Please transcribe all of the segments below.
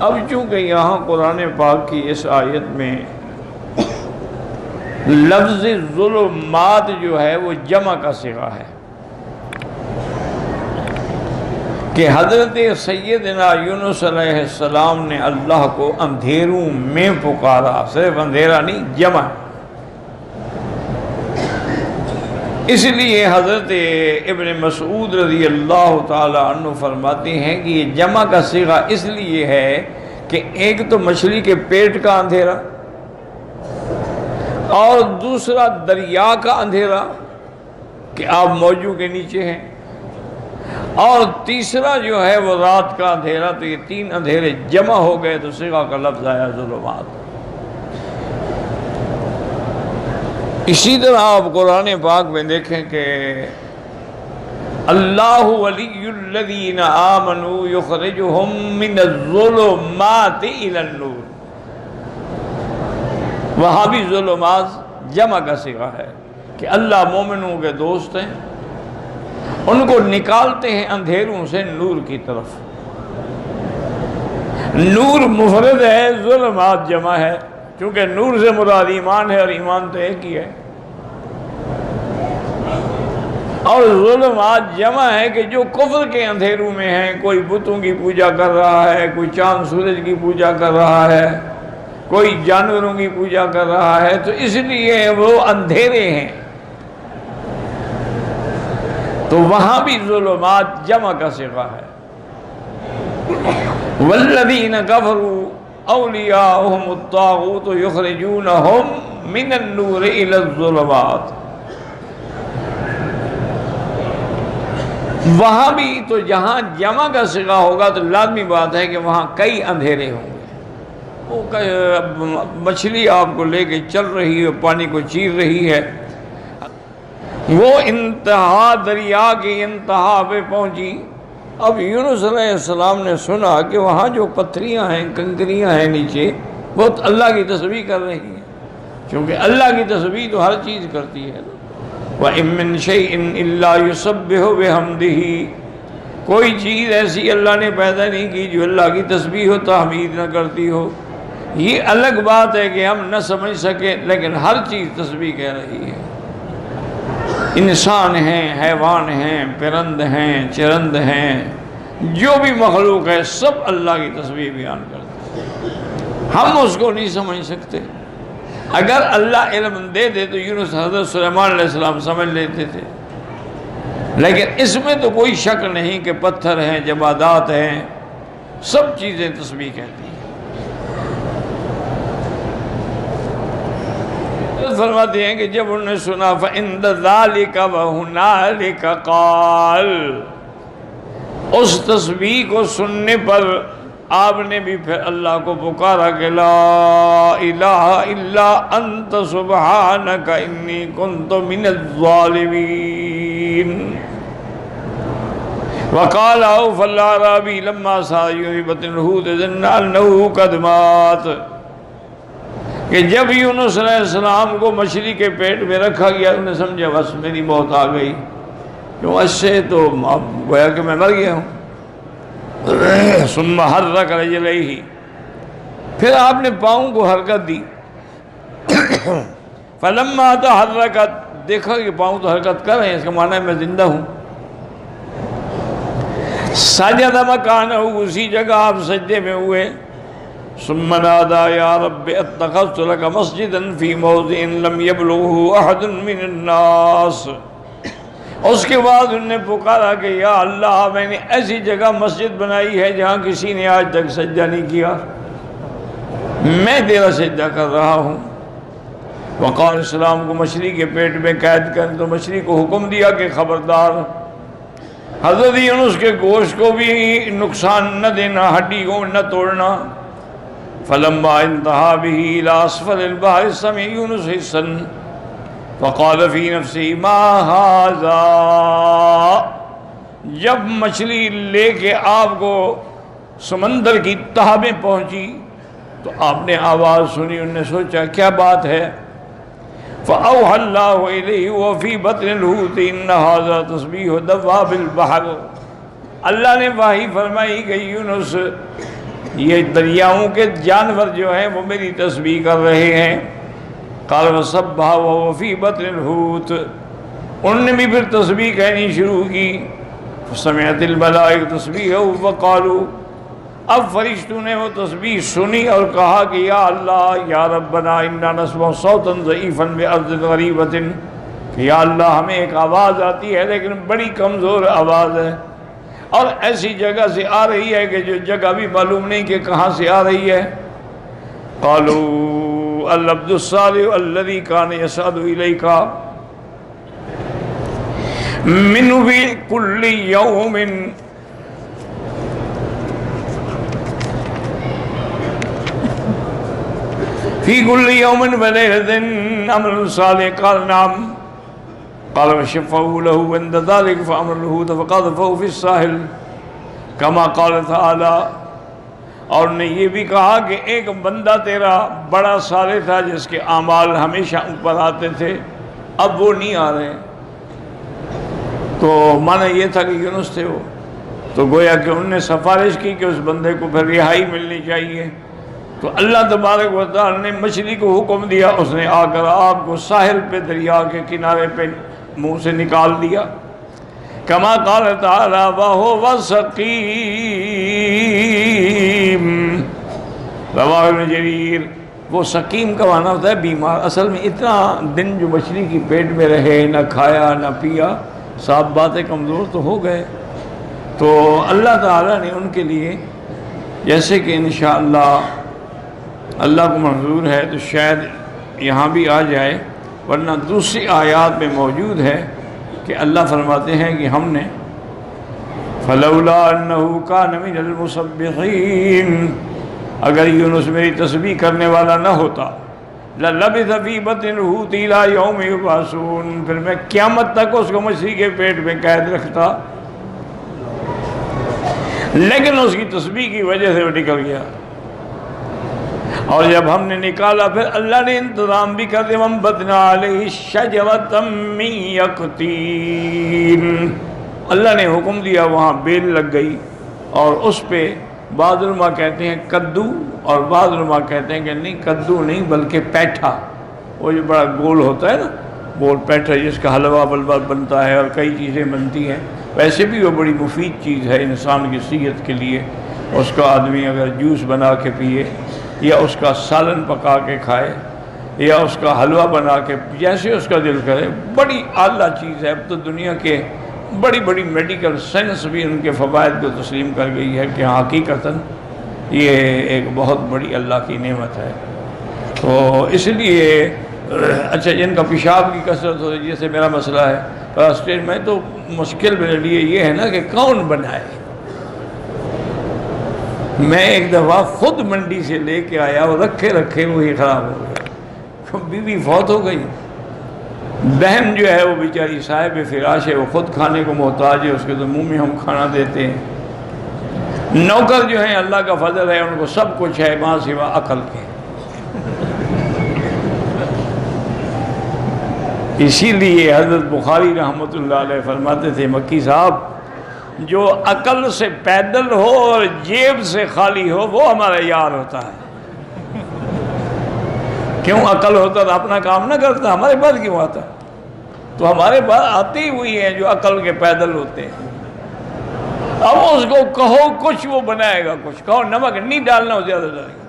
اب چونکہ یہاں قرآن پاک کی اس آیت میں لفظ ظلمات جو ہے وہ جمع کا صیغہ ہے کہ حضرت سیدنا یونس علیہ السلام نے اللہ کو اندھیروں میں پکارا، صرف اندھیرا نہیں، جمع۔ اس لیے حضرت ابن مسعود رضی اللہ تعالی عنہ فرماتے ہیں کہ یہ جمع کا صیغہ اس لیے ہے کہ ایک تو مچھلی کے پیٹ کا اندھیرا، اور دوسرا دریا کا اندھیرا کہ آپ موجوں کے نیچے ہیں، اور تیسرا جو ہے وہ رات کا اندھیرا۔ تو یہ تین اندھیرے جمع ہو گئے تو صیغہ کا لفظ آیا ظلمات۔ اسی طرح آپ قرآن پاک میں دیکھیں کہ اللہ ولی الذین آمنوا یخرجہم من الظلمات الی النور، وہاں بھی ظلمات جمع کا صیغہ ہے کہ اللہ مومنوں کے دوست ہیں، ان کو نکالتے ہیں اندھیروں سے نور کی طرف۔ نور مفرد ہے، ظلمات جمع ہے، کیونکہ نور سے مراد ایمان ہے اور ایمان تو ایک ہی ہے، اور ظلمات جمع ہے کہ جو کفر کے اندھیروں میں ہیں، کوئی بتوں کی پوجا کر رہا ہے، کوئی چاند سورج کی پوجا کر رہا ہے، کوئی جانوروں کی پوجا کر رہا ہے، تو اس لیے وہ اندھیرے ہیں۔ تو وہاں بھی ظلمات جمع کا صیغہ ہے۔ والذین کفروا اولیاؤہم الطاغوت یخرجونہم من النور الی الظلمات، وہاں بھی تو جہاں جمع کا صیغہ ہوگا تو لازمی بات ہے کہ وہاں کئی اندھیرے ہوں گے۔ وہ مچھلی آپ کو لے کے چل رہی ہے، پانی کو چیر رہی ہے، وہ انتہا دریا کی انتہا پہ پہنچی۔ اب یونس علیہ السلام نے سنا کہ وہاں جو پتھریاں ہیں، کنکریاں ہیں نیچے، وہ اللہ کی تسبیح کر رہی ہیں، کیونکہ اللہ کی تسبیح تو ہر چیز کرتی ہے۔ وَإِن مِّن شَيْءٍ إِلَّا يُسَبِّحُ بِحَمْدِهِ، کوئی چیز ایسی اللہ نے پیدا نہیں کی جو اللہ کی تسبیح و تحمید نہ کرتی ہو۔ یہ الگ بات ہے کہ ہم نہ سمجھ سکیں، لیکن ہر چیز تسبیح کہہ رہی ہے۔ انسان ہیں، حیوان ہیں، پرند ہیں، چرند ہیں، جو بھی مخلوق ہے سب اللہ کی تسبیح بیان کرتے ہیں، ہم اس کو نہیں سمجھ سکتے۔ اگر اللہ علم دے دے تو یونس حضرت سلیمان علیہ السلام سمجھ لیتے تھے، لیکن اس میں تو کوئی شک نہیں کہ پتھر ہیں، جمادات ہیں، سب چیزیں تسبیح کہتی ہیں۔ فرماتے ہیں کہ جب انہوں نے سنا فَإِنْدَ ذَلِكَ وَهُنَالِكَ قَالَ، اس تسبیح کو سننے پر آپ نے بھی پھر اللہ کو پکارا کہ لا الہ الا انت سبحانک انی کنت من الظالمین۔ وقال اوف العرابی لما سعی بطن الحوت ظن انہ قد مات، کہ جب یونس علیہ السلام کو مچھلی کے پیٹ میں رکھا گیا انہوں نے سمجھا بس میری موت آ گئی، کیوں اس سے تو اب گویا کہ میں مر گیا ہوں۔ ثم حرک رجلیہ، پھر آپ نے پاؤں کو حرکت دی۔ فلما تحرکت، دیکھا کہ پاؤں تو حرکت کر رہے ہیں، اس کا معنی ہے میں زندہ ہوں۔ سجد مکانہ، اسی جگہ آپ سجدے میں ہوئے۔ ثم نادى یا رب اتخذت لك مسجدا في موضع لم يبلغه احد من الناس، اس کے بعد انہوں نے پکارا کہ یا اللہ میں نے ایسی جگہ مسجد بنائی ہے جہاں کسی نے آج تک سجدہ نہیں کیا، میں تیرا سجدہ کر رہا ہوں۔ وقال السلام کو مچھلی کے پیٹ میں قید کر، تو مچھلی کو حکم دیا کہ خبردار حضرت یونس کے گوشت کو بھی نقصان نہ دینا، ہڈی کو نہ توڑنا۔ فلما انتہا به الى اسفل البحر سمع یونس حسا فقال فی نفسی ما ھذا، جب مچھلی لے کے آپ کو سمندر کی تہہ میں پہنچی تو آپ نے آواز سنی، انہوں نے سوچا کیا بات ہے۔ فأوحى اللہ الیہ وفی بطن الحوت ان ھذا تسبیح دواب البحر، اللہ نے وحی فرمائی کہ یونس یہ دریاؤں کے جانور جو ہیں وہ میری تسبیح کر رہے ہیں۔ قال وسبح وهو في بطن الحوت، انہوں نے بھی پھر تسبیح کہنی شروع کی۔ سمعت الملائکہ تسبیح وقالوا، اب فرشتوں نے وہ تسبیح سنی اور کہا کہ یا اللہ یا ربنا انا نسمع صوتا ضعیفا بارض غریبۃ، کہ یا اللہ ہمیں ایک آواز آتی ہے لیکن بڑی کمزور آواز ہے، اور ایسی جگہ سے آ رہی ہے کہ جو جگہ بھی معلوم نہیں کہ کہاں سے آ رہی ہے۔ قالوا العبد الصالح الذي كان يصعد اليك من في كل يوم في كل يوم وليلة عمل صالح، قال نعم، قال وشفعوا له عند ذلك فأمر الهود فقذفه في الساحل كما قال تعالى، اور نے یہ بھی کہا کہ ایک بندہ تیرا بڑا صالح تھا جس کے اعمال ہمیشہ اوپر آتے تھے، اب وہ نہیں آ رہے، تو معنی یہ تھا کہ یونس تھے وہ، تو گویا کہ انہوں نے سفارش کی کہ اس بندے کو پھر رہائی ملنی چاہیے، تو اللہ تبارک و تعالی نے مچھلی کو حکم دیا، اس نے آ کر آپ کو ساحل پہ دریا کے کنارے پہ منہ سے نکال دیا۔ کما قال تعالی وهو سقیم، رواہ ابن جریر، وہ سقیم کا معنی ہوتا ہے بیمار، اصل میں اتنا دن جو مچھلی کی پیٹ میں رہے، نہ کھایا نہ پیا، صاف باتیں کمزور تو ہو گئے، تو اللہ تعالیٰ نے ان کے لیے، جیسے کہ انشاءاللہ اللہ کو منظور ہے تو شاید یہاں بھی آ جائے، ورنہ دوسری آیات میں موجود ہے کہ اللہ فرماتے ہیں کہ ہم نے فَلَوْلَا أَنَّهُ كَانَ مِنَ الْمُسَبِّحِينَ، اگر یونس میری تسبیح کرنے والا نہ ہوتا، لَلَبِثَ فِي بَطْنِ الْحُوتِ إِلَىٰ يَوْمِ يُبْعَثُونَ، پھر میں قیامت تک اس کو مچھلی کے پیٹ میں قید رکھتا، لیکن اس کی تسبیح کی وجہ سے وہ نکل گیا، اور جب ہم نے نکالا پھر اللہ نے انتظام بھی کر دیا، وَأَنبَتْنَا عَلَيْهِ شَجَرَةً مِّن يَقْطِينٍ، اللہ نے حکم دیا وہاں بیل لگ گئی، اور اس پہ بعض علماء کہتے ہیں کدو، اور بعض علماء کہتے ہیں کہ نہیں کدو نہیں بلکہ پیٹھا، وہ جو بڑا گول ہوتا ہے نا، گول پیٹھا جس کا حلوہ بلبہ بنتا ہے اور کئی چیزیں بنتی ہیں، ویسے بھی وہ بڑی مفید چیز ہے انسان کی صحت کے لیے، اس کا آدمی اگر جوس بنا کے پیے یا اس کا سالن پکا کے کھائے یا اس کا حلوہ بنا کے، جیسے اس کا دل کرے، بڑی اعلیٰ چیز ہے۔ اب تو دنیا کے بڑی بڑی میڈیکل سائنس بھی ان کے فوائد کو تسلیم کر گئی ہے کہ حقیقتاً یہ ایک بہت بڑی اللہ کی نعمت ہے۔ تو اس لیے اچھا جن کا پیشاب کی کثرت ہو، جیسے میرا مسئلہ ہے پراسٹیٹ میں، تو مشکل میرے لیے یہ ہے نا کہ کون بنائے۔ میں ایک دفعہ خود منڈی سے لے کے آیا اور رکھے وہی خراب ہو گیا، بیوی فوت ہو گئی، بہن جو ہے وہ بیچاری صاحب فراش ہے، وہ خود کھانے کو محتاج ہے، اس کے تو منہ میں ہم کھانا دیتے ہیں، نوکر جو ہیں اللہ کا فضل ہے ان کو سب کچھ ہے ماں سوا عقل کے۔ اسی لیے حضرت بخاری رحمۃ اللہ علیہ فرماتے تھے مکی صاحب، جو عقل سے پیدل ہو اور جیب سے خالی ہو وہ ہمارا یار ہوتا ہے۔ کیوں؟ عقل ہوتا تو اپنا کام نہ کرتا، ہمارے پاس کیوں آتا؟ تو ہمارے پاس آتے ہی ہوئی ہیں جو عقل کے پیدل ہوتے ہیں۔ اب اس کو کہو کچھ وہ بنائے گا کچھ، کہو نمک نہیں ڈالنا ہو زیادہ ڈالے گا۔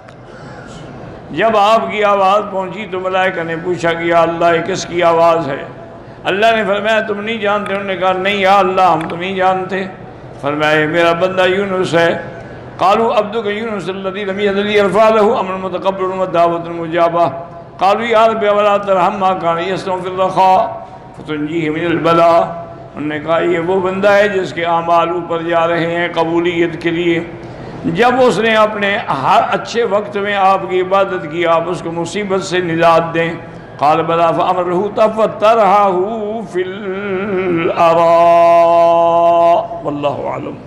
جب آپ کی آواز پہنچی تو ملائکہ نے پوچھا کہ یا اللہ یہ کس کی آواز ہے؟ اللہ نے فرمایا تم نہیں جانتے؟ انہوں نے کہا نہیں یا اللہ ہم تو نہیں جانتے۔ فرمایا میرا بندہ یونس ہے۔ قالوا عبدك يونس الذي لم يزل يرفع له امر متقبل ودعوة مجابة قالوا يا رب ولا ترحم ما كان يصنع في الرخاء فتنجيه من البلاء۔ انہوں نے کہا یہ وہ بندہ ہے جس کے اعمال اوپر جا رہے ہیں قبولیت کے لیے، جب اس نے اپنے ہر اچھے وقت میں آپ کی عبادت کی آپ اس کو مصیبت سے نجات دیں۔ قال بلا فأمره تفترها في الأراء والله أعلم۔